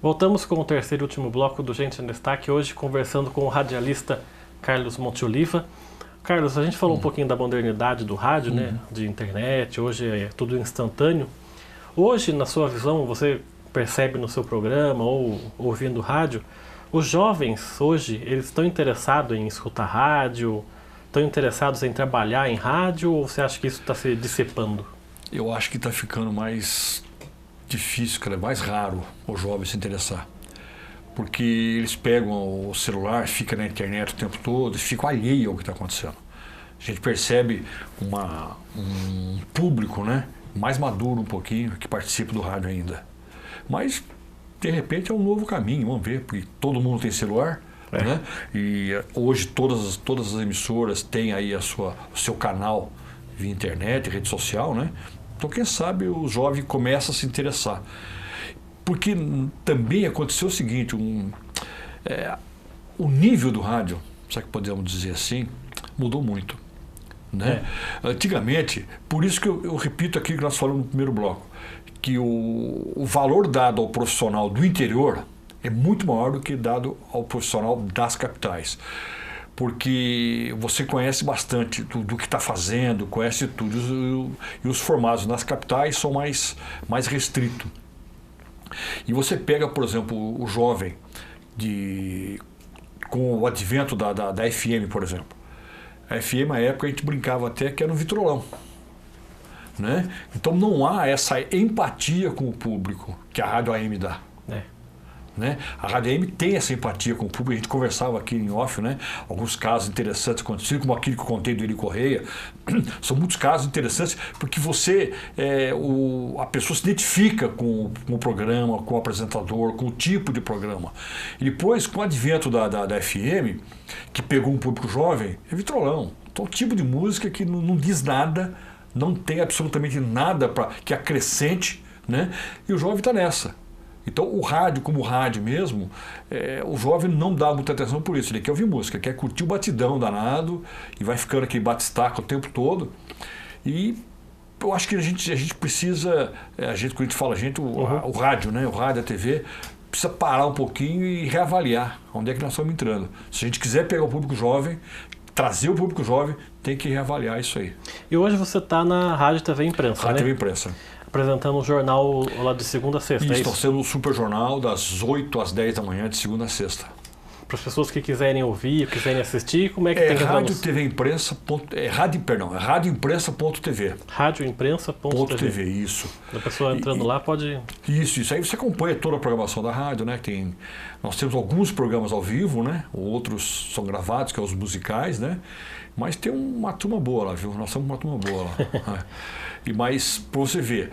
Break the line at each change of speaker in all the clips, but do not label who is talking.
Voltamos com o terceiro e último bloco do Gente em Destaque, hoje conversando com o radialista Carlos Monteoliva. Carlos, a gente falou um pouquinho da modernidade do rádio, né? De internet, hoje é tudo instantâneo. Hoje, na sua visão, você percebe no seu programa ou ouvindo rádio, os jovens hoje, eles estão interessados em escutar rádio, estão interessados em trabalhar em rádio, ou você acha que isso está se dissipando?
Eu acho que está ficando mais difícil, cara, mais raro o jovem se interessar. Porque eles pegam o celular, ficam na internet o tempo todo e ficam alheios ao que está acontecendo. A gente percebe um público, né, mais maduro um pouquinho, que participa do rádio ainda. Mas, de repente, é um novo caminho, vamos ver, porque todo mundo tem celular, né? E hoje todas as emissoras têm aí o seu canal via internet, rede social, né? Então, quem sabe o jovem começa a se interessar. Porque também aconteceu o seguinte, o nível do rádio, se é que podemos dizer assim, mudou muito. Né? Antigamente, por isso que eu repito aqui que nós falamos no primeiro bloco, que o valor dado ao profissional do interior é muito maior do que dado ao profissional das capitais. Porque você conhece bastante do que está fazendo, conhece tudo, e os formados nas capitais são mais restritos. E você pega, por exemplo, o jovem com o advento da FM, por exemplo. A FM, na época, a gente brincava até que era um vitrolão. Né? Então não há essa empatia com o público que a Rádio AM dá. Né? A Rádio AM tem essa empatia com o público, a gente conversava aqui em off, né? Alguns casos interessantes aconteceram, como aquele que eu contei do Eli Correia. São muitos casos interessantes, porque a pessoa se identifica com o programa, com o apresentador, com o tipo de programa. E depois, com o advento da FM, que pegou um público jovem, é vitrolão. Então, um tipo de música que não diz nada, não tem absolutamente nada que acrescente, né? E o jovem está nessa. Então, o rádio, como rádio mesmo, o jovem não dá muita atenção por isso. Ele quer ouvir música, quer curtir o batidão danado e vai ficando aquele batistaca o tempo todo. E eu acho que a gente precisa, quando a gente fala o rádio, né? O rádio, a TV, precisa parar um pouquinho e reavaliar onde é que nós estamos entrando. Se a gente quiser pegar o público jovem, trazer o público jovem, tem que reavaliar isso aí.
E hoje você está na Rádio TV Imprensa,
Rádio
né?
TV Imprensa.
Apresentando um jornal lá de segunda a sexta,
Isso, está sendo um super jornal das 8 às 10 da manhã, de segunda a sexta.
Para as pessoas que quiserem ouvir, quiserem assistir, como é que tem que
Rádio TV Imprensa, radioimprensa.tv.
Radioimprensa.tv,
isso.
A pessoa entrando lá pode...
Isso. Aí você acompanha toda a programação da rádio, né? Nós temos alguns programas ao vivo, né? Outros são gravados, que é os musicais, né? Mas tem uma turma boa lá, viu? Nós temos uma turma boa lá. Mas, para você ver,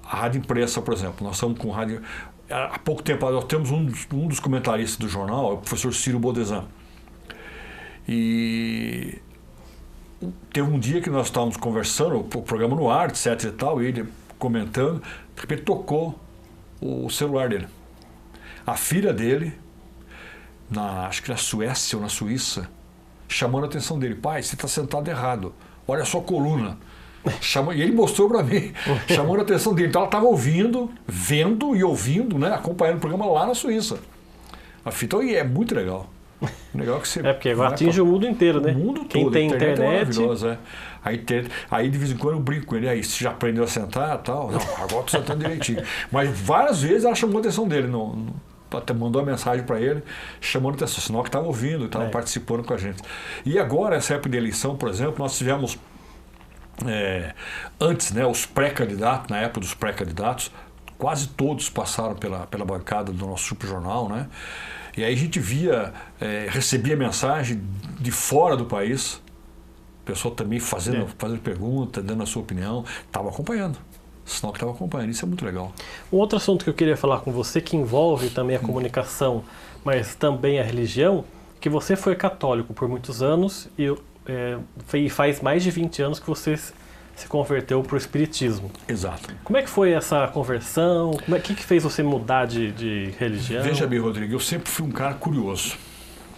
a Rádio Imprensa, por exemplo, nós estamos com rádio... Há pouco tempo nós temos um dos comentaristas do jornal, é o professor Ciro Bodesan. E teve um dia que nós estávamos conversando, o programa no ar, etc e tal, e ele comentando, de repente tocou o celular dele. A filha dele, acho que na Suécia ou na Suíça, chamando a atenção dele. Pai, você está sentado errado, olha a sua coluna. E ele mostrou para mim, chamando a atenção dele. Então ela estava vendo e ouvindo, né, acompanhando o programa lá na Suíça. Então é muito legal. Legal que você
porque agora atinge o mundo inteiro, né?
O mundo todo.
Quem tem internet...
é maravilhosa, Aí de vez em quando eu brinco com ele, aí você já aprendeu a sentar e tal? Não, agora estou sentando direitinho. Mas várias vezes ela chamou a atenção dele, até mandou uma mensagem para ele, chamando a atenção, sinal que estava ouvindo, estava participando com a gente. E agora, essa época de eleição, por exemplo, nós tivemos... antes, né, os pré-candidatos, na época dos pré-candidatos, quase todos passaram pela bancada do nosso super jornal, né? E aí a gente recebia mensagem de fora do país, pessoa também fazendo pergunta, dando a sua opinião, estava acompanhando. Sinal que estava acompanhando, isso é muito legal.
Um outro assunto que eu queria falar com você, que envolve também a comunicação, mas também a religião, que você foi católico por muitos anos e faz mais de 20 anos que você se converteu para o espiritismo.
Exato.
Como é que foi essa conversão? O que fez você mudar de religião?
Veja bem, Rodrigo, eu sempre fui um cara curioso.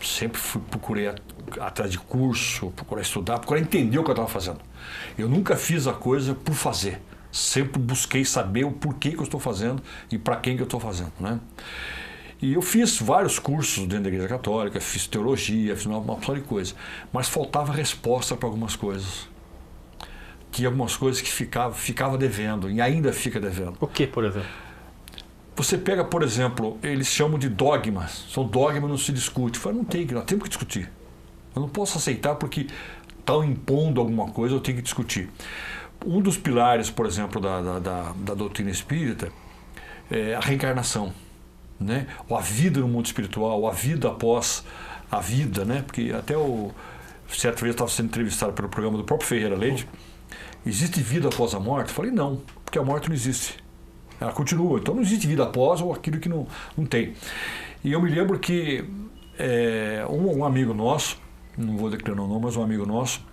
Sempre procurei atrás de curso, procurei estudar, procurei entender o que eu estava fazendo. Eu nunca fiz a coisa por fazer. Sempre busquei saber o porquê que eu estou fazendo e para quem que eu estou fazendo, né? E eu fiz vários cursos dentro da Igreja Católica, fiz teologia, fiz uma opção de coisa, mas faltava resposta para algumas coisas. Tinha algumas coisas que ficava devendo e ainda fica devendo.
O que, por exemplo?
Você pega, por exemplo, eles chamam de dogmas. São dogmas, não se discute. Eu falo, não tem, nós temos que discutir. Eu não posso aceitar porque estão impondo alguma coisa, eu tenho que discutir. Um dos pilares, por exemplo, da doutrina espírita é a reencarnação, né? Ou a vida no mundo espiritual, ou a vida após a vida, né? Porque até certa vez eu estava sendo entrevistado pelo programa do próprio Ferreira Leite. Existe vida após a morte? Eu falei, não, porque a morte não existe. Ela continua, então não existe vida após ou aquilo que não tem. E eu me lembro que um amigo nosso, não vou declarar o nome, mas um amigo nosso,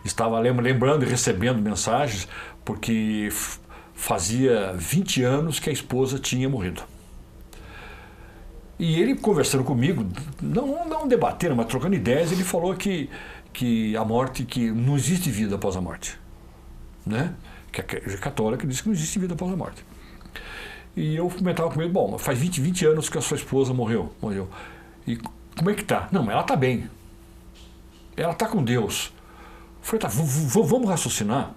estava lembrando e recebendo mensagens porque fazia 20 anos que a esposa tinha morrido. E ele conversando comigo, não debatendo, mas trocando ideias, ele falou que a morte, que não existe vida após a morte, né? Que a Igreja Católica diz que não existe vida após a morte. E eu comentava com ele, bom, faz 20 anos que a sua esposa morreu. E como é que tá? Não, ela tá bem. Ela tá com Deus. Eu falei, tá, vamos raciocinar.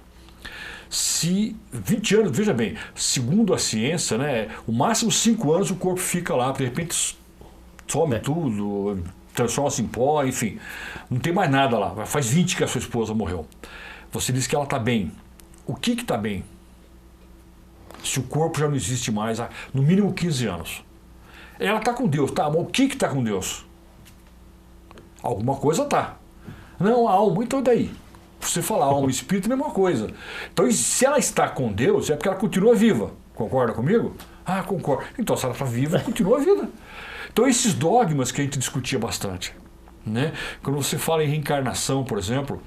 Se 20 anos, veja bem, segundo a ciência, né, o máximo 5 anos o corpo fica lá, de repente some tudo, transforma-se em pó, enfim, não tem mais nada lá. Faz 20 que a sua esposa morreu. Você diz que ela está bem. O que está bem? Se o corpo já não existe mais há no mínimo 15 anos. Ela está com Deus, tá? Mas o que está com Deus? Alguma coisa tá. Não, a alma, então daí? Você fala alma e espírito é a mesma coisa. Então, se ela está com Deus, é porque ela continua viva. Concorda comigo? Ah, concordo. Então, se ela está viva, continua viva. Então, esses dogmas que a gente discutia bastante, né? Quando você fala em reencarnação, por exemplo,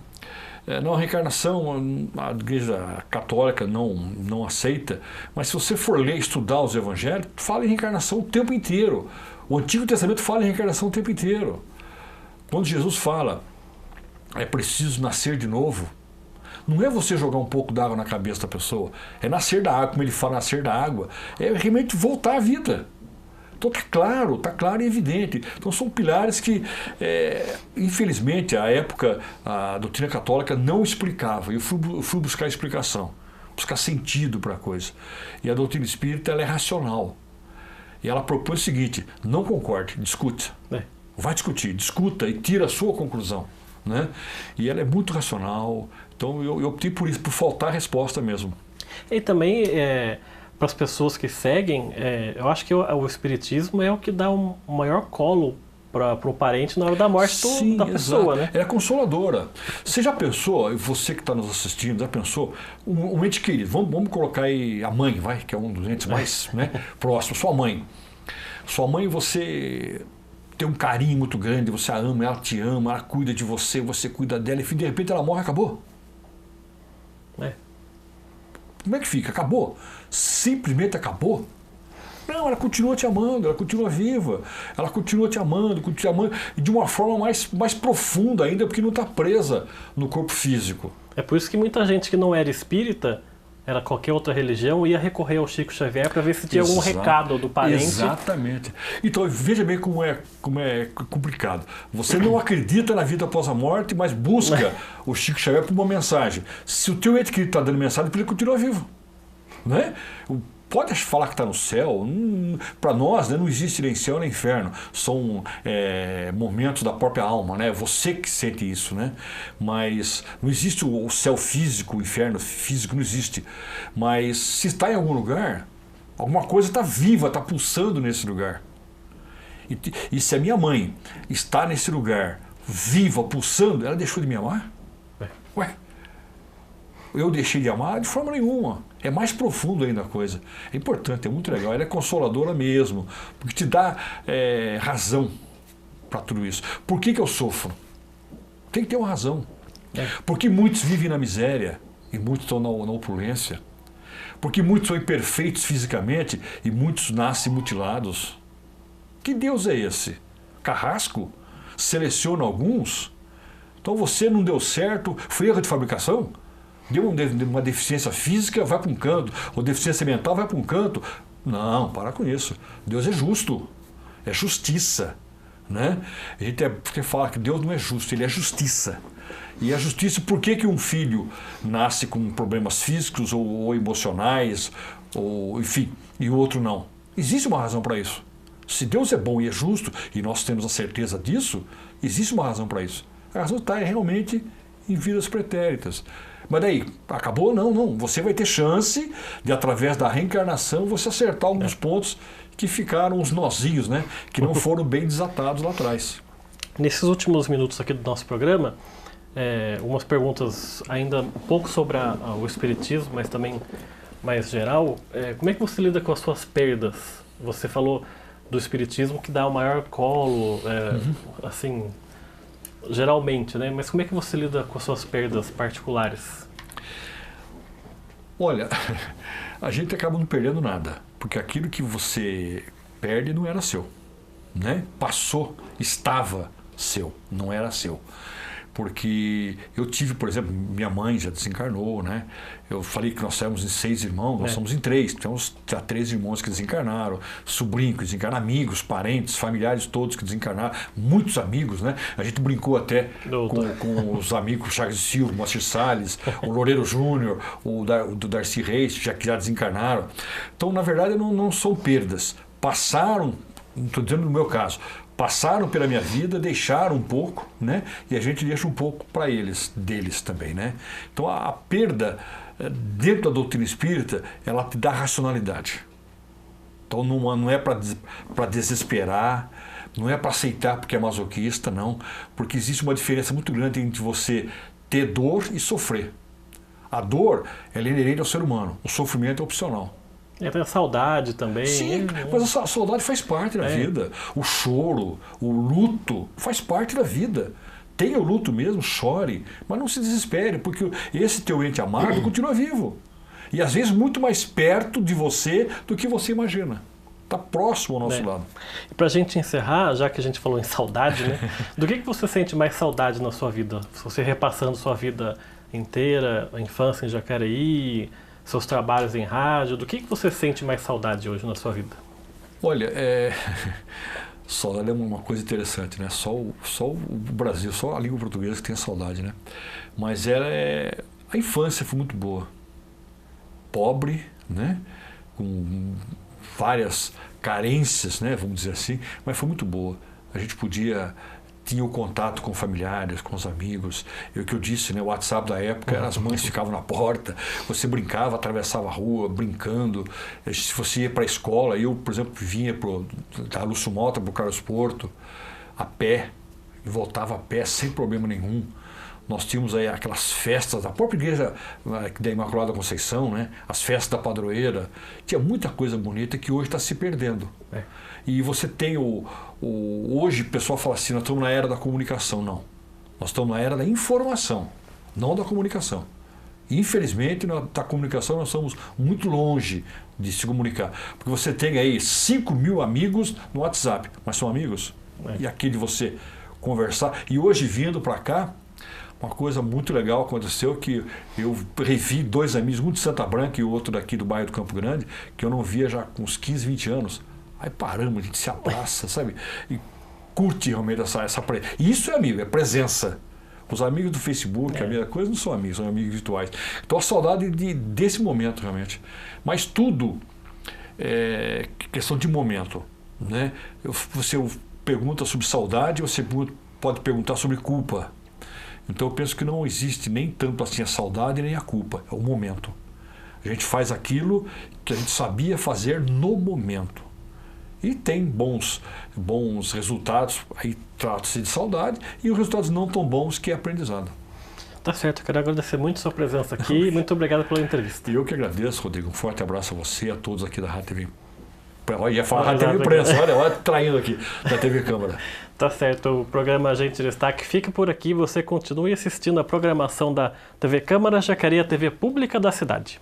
não, a reencarnação a Igreja Católica não aceita, mas se você for ler, estudar os evangelhos, fala em reencarnação o tempo inteiro. O Antigo Testamento fala em reencarnação o tempo inteiro. Quando Jesus fala, é preciso nascer de novo, não é você jogar um pouco d'água na cabeça da pessoa, é nascer da água, como ele fala, nascer da água, é realmente voltar à vida. Então está claro e evidente. Então são pilares que, infelizmente, à época, a doutrina católica não explicava. Eu fui buscar explicação, buscar sentido para a coisa. E a doutrina espírita ela é racional. E ela propõe o seguinte, não concorde, discute. Vai discutir, discuta e tira a sua conclusão. Né? E ela é muito racional. Então eu optei por isso, por faltar resposta mesmo.
E também... para as pessoas que seguem, eu acho que o espiritismo é o que dá um maior colo para o parente na hora da morte da pessoa, né?
Ela é consoladora. Você já pensou, você que está nos assistindo, já pensou, um ente querido, vamos colocar aí a mãe, que é um dos entes mais próximos, sua mãe. Sua mãe, você tem um carinho muito grande, você a ama, ela te ama, ela cuida de você, você cuida dela, e de repente ela morre, acabou. Como é que fica? Acabou? Simplesmente acabou? Não, ela continua te amando, ela continua viva, ela continua te amando, e de uma forma mais profunda ainda, porque não está presa no corpo físico.
É por isso que muita gente que não era espírita, era qualquer outra religião, ia recorrer ao Chico Xavier para ver se tinha algum recado do parente.
Exatamente. Então, veja bem como é complicado. Você não acredita na vida após a morte, mas busca o Chico Xavier por uma mensagem. Se o teu ente querido está dando mensagem, ele continua vivo. Né? Pode falar que está no céu, para nós, né, não existe nem céu nem inferno, são momentos da própria alma, né? Você que sente isso, né? Mas não existe o céu físico, o inferno físico, não existe. Mas se está em algum lugar, alguma coisa está viva, está pulsando nesse lugar. E se a minha mãe está nesse lugar, viva, pulsando, ela deixou de me amar? Ué? Eu deixei de amar? De forma nenhuma. É mais profundo ainda a coisa. É importante, é muito legal. Ela é consoladora mesmo, porque te dá razão para tudo isso. Por que eu sofro? Tem que ter uma razão. Porque muitos vivem na miséria e muitos estão na opulência. Porque muitos são imperfeitos fisicamente e muitos nascem mutilados. Que Deus é esse? Carrasco? Seleciona alguns? Então você não deu certo, foi erro de fabricação? Deu uma deficiência física, vai para um canto. Ou deficiência mental, vai para um canto. Não, para com isso. Deus é justo. É justiça. Né? A gente fala que Deus não é justo, Ele é justiça. E a justiça, por que um filho nasce com problemas físicos ou emocionais, ou enfim, e o outro não? Existe uma razão para isso. Se Deus é bom e é justo, e nós temos a certeza disso, existe uma razão para isso. A razão está realmente em vidas pretéritas. Mas daí, acabou? Não. Você vai ter chance de, através da reencarnação, você acertar alguns pontos que ficaram os nozinhos, né? Que não foram bem desatados lá atrás.
Nesses últimos minutos aqui do nosso programa, umas perguntas ainda um pouco sobre o espiritismo, mas também mais geral. Como é que você lida com as suas perdas? Você falou do espiritismo que dá o maior colo, assim, geralmente, né? Mas como é que você lida com as suas perdas particulares?
Olha, a gente acaba não perdendo nada, porque aquilo que você perde não era seu, né? Passou, estava seu, não era seu. Porque eu tive, por exemplo, minha mãe já desencarnou, né? Eu falei que nós éramos em 6 irmãos, nós somos em 3. Temos já 3 irmãos que desencarnaram, sobrinhos que desencarnaram, amigos, parentes, familiares todos que desencarnaram, muitos amigos, né? A gente brincou até com os amigos Chagas Silva, Moacir Salles, o Loureiro Júnior, do Darcy Reis, que já desencarnaram. Então, na verdade, não são perdas. Passaram, não estou dizendo no meu caso, passaram pela minha vida, deixaram um pouco, né? E a gente deixa um pouco para deles também, né? Então a perda dentro da doutrina espírita, ela te dá racionalidade. Então não é para desesperar, não é para aceitar porque é masoquista, não, porque existe uma diferença muito grande entre você ter dor e sofrer. A dor, ela é inerente ao ser humano, o sofrimento é opcional.
Tem a saudade também.
Sim, mas a saudade faz parte da vida. O choro, o luto faz parte da vida. Tenha o luto mesmo, chore, mas não se desespere, porque esse teu ente amado continua vivo. E às vezes muito mais perto de você do que você imagina. Está próximo ao nosso lado.
E para a gente encerrar, já que a gente falou em saudade, né? Do que você sente mais saudade na sua vida? Se você repassando sua vida inteira, a infância em Jacareí, seus trabalhos em rádio, do que você sente mais saudade hoje na sua vida?
Olha, saudade é uma coisa interessante, né? Só o Brasil, só a língua portuguesa que tem saudade, né? Mas a infância foi muito boa. Pobre, né? Com várias carências, né? Vamos dizer assim, mas foi muito boa. A gente tinha o contato com familiares, com os amigos. O que eu disse, né? O WhatsApp da época, as mães ficavam na porta, você brincava, atravessava a rua, brincando. Se você ia para a escola, eu, por exemplo, vinha da Lúcio Mota para o Carlos Porto, a pé, e voltava a pé sem problema nenhum. Nós tínhamos aí aquelas festas da própria igreja da Imaculada Conceição, né? As festas da padroeira. Tinha muita coisa bonita que hoje está se perdendo. E você tem hoje o pessoal fala assim, nós estamos na era da comunicação. Não. Nós estamos na era da informação, não da comunicação. Infelizmente, da comunicação nós estamos muito longe de se comunicar. Porque você tem aí 5.000 amigos no WhatsApp, mas são amigos? E aqui de você conversar. E hoje, vindo para cá, uma coisa muito legal aconteceu, que eu revi 2 amigos, um de Santa Branca e o outro daqui do bairro do Campo Grande, que eu não via já com uns 15, 20 anos. Aí paramos, a gente se abraça, sabe? E curte realmente essa presença. Isso é amigo, é presença. Os amigos do Facebook, a mesma coisa, não são amigos, são amigos virtuais. Então a saudade desse momento, realmente. Mas tudo é questão de momento, né? Você pergunta sobre saudade, você pode perguntar sobre culpa. Então eu penso que não existe nem tanto assim a saudade nem a culpa, é o momento. A gente faz aquilo que a gente sabia fazer no momento. E tem bons resultados, aí trata-se de saudade, e os resultados não tão bons, que é aprendizado.
Tá certo, eu quero agradecer muito a sua presença aqui e muito obrigado pela entrevista.
Eu que agradeço, Rodrigo. Um forte abraço a você e a todos aqui da Rádio TV. Olha, ia falar Rádio TV Imprensa, olha traindo aqui, da TV Câmara. Tá
certo, o programa Agente de Destaque fica por aqui. Você continue assistindo a programação da TV Câmara Jacareí, a TV pública da cidade.